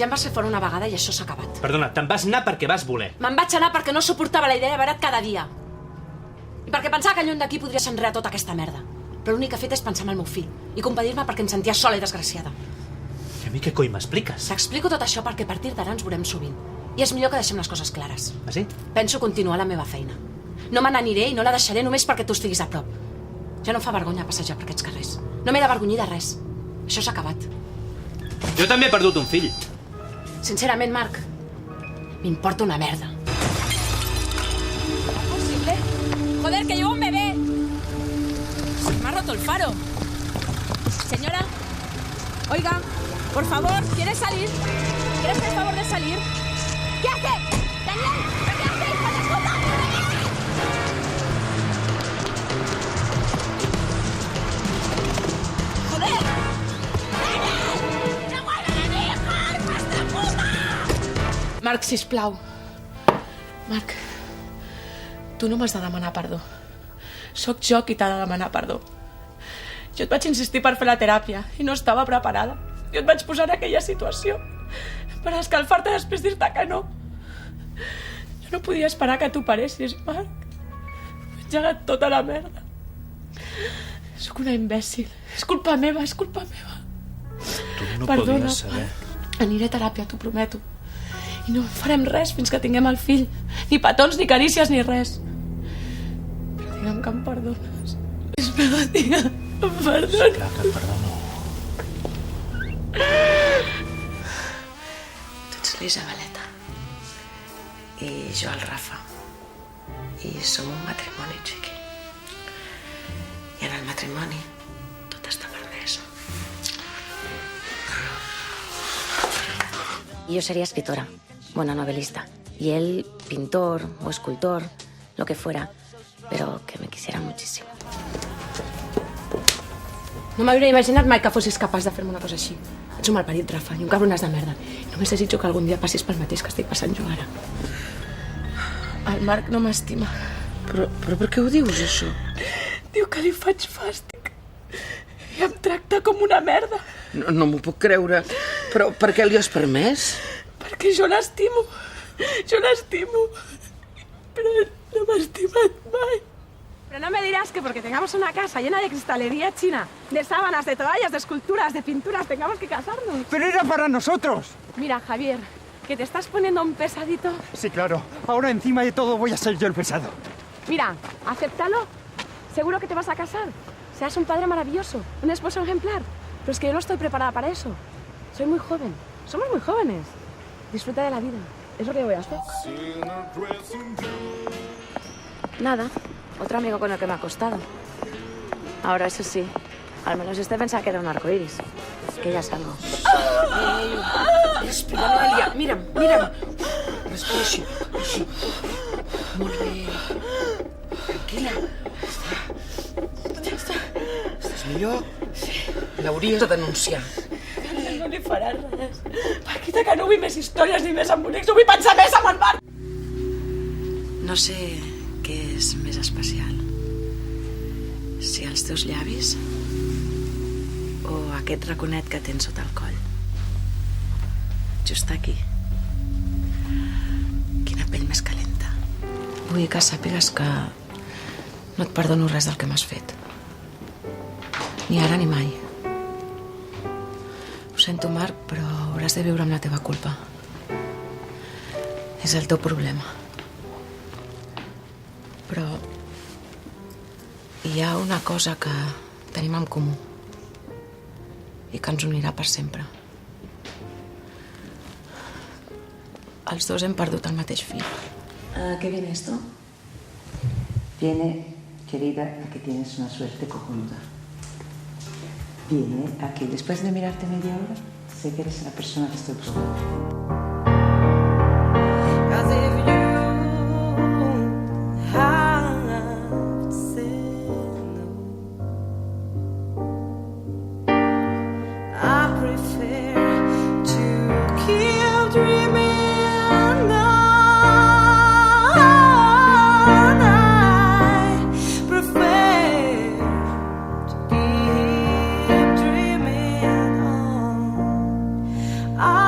Ja em vas fer fora una vegada i això s'ha acabat. Perdona, te'n vas anar perquè vas voler. Me'n vaig anar perquè no suportava la idea de veure't cada dia. I perquè pensava que lluny d'aquí podria enrere tota aquesta merda. Però l'únic que he fet és pensar en el meu fill i compadir-me perquè em sentia sola i desgraciada. I a mi què coi m'expliques? T'explico tot això perquè a partir d'ara ens veurem sovint. I és millor que deixem les coses clares. Ah, sí? Penso continuar la meva feina. No me n'aniré i no la deixaré només perquè tu estiguis a prop. Ja no em fa vergonya passejar per aquests carrers. No m'he d'avergonyir de res. Això s'ha acabat. Jo també he perdut un fill. Sincerament, Marc, m'importa una merda. ¿Es posible? Joder, que llevo un bebé. Se me ha roto el faro. Señora, oiga, por favor, ¿quiere salir? ¿Quiere hacer el favor de salir? ¿Qué hace? ¡Daniel! ¿Qué hace, hijo de puta? ¡Joder! ¡Daniel! ¡No vuelve a venir, hijo de puta! Marc, sisplau. Marc, tu no m'has de demanar perdó. Sóc jo qui t'ha de demanar perdó. Jo et vaig insistir per fer la teràpia i no estava preparada. Jo et vaig posar en aquella situació per escalfar-te després dir-te que no. Jo no podia esperar que t'operessis, Marc. M'he engegat tota la merda. Sóc una imbècil. És culpa meva, és culpa meva. Tu no Perdona, podies saber. Marc. Aniré a teràpia, t'ho prometo. I no farem res fins que tinguem el fill. Ni petons, ni carícies, ni res. Però digue'm que em perdones. Sisplau, digue'm que em perdones. Clar que et perdono. Tu ets l'Isabeleta i jo el Rafa i som un matrimoni, xiqui, i en el matrimoni tot està permès. Yo sería escritora, bueno, novelista, y él pintor o escultor, lo que fuera, pero que me quisiera muchísimo. No m'hauria imaginat mai que fossis capaç de fer-me una cosa així. Ets un malparit, Rafa, i un cabronàs de merda. Només desitjo que algun dia passis pel mateix que estic passant jo ara. El Marc no m'estima. Però per què ho dius, això? Diu que li faig fàstic. I em tracta com una merda. No m'ho puc creure. Però per què li has permès? Perquè jo l'estimo. Jo l'estimo. Però ell no m'ha estimat mai. Pero no me dirás que porque tengamos una casa llena de cristalería china, de sábanas, de toallas, de esculturas, de pinturas, tengamos que casarnos. ¡Pero era para nosotros! Mira, Javier, que te estás poniendo un pesadito. Sí, claro. Ahora encima de todo voy a ser yo el pesado. Mira, acéptalo. Seguro que te vas a casar. Seas un padre maravilloso, un esposo ejemplar. Pero es que yo no estoy preparada para eso. Soy muy joven. Somos muy jóvenes. Disfruta de la vida. Es lo que voy a hacer. Nada. Otro amigo con el que me ha costado. Ahora, eso sí, al menos este pensaba que era un arcoíris. Que ya salgo. Respira, Noelia. Mira'm. Respira així. Molt bé. Tranquil·la. Estàs millor? Sí. L'hauries de denunciar. No li faràs res. Paquita, que no vull més històries ni més embolics. No vull pensar més amb el Marc. No sé què és més especial. Si els teus llavis o aquest raconet que tens sota el coll. Just aquí. Quina pell més calenta. Vull que sàpigues que no et perdono res del que m'has fet. Ni ara ni mai. Ho sento, Marc, però hauràs de viure amb la teva culpa. És el teu problema. Però hi ha una cosa que tenim en comú i que ens unirà per sempre. Els dos hem perdut el mateix fill. ¿A qué viene esto? Viene, querida, a que tienes una suerte cojonuda. Viene a que después de mirarte media hora, sé que eres la persona que estoy buscando. I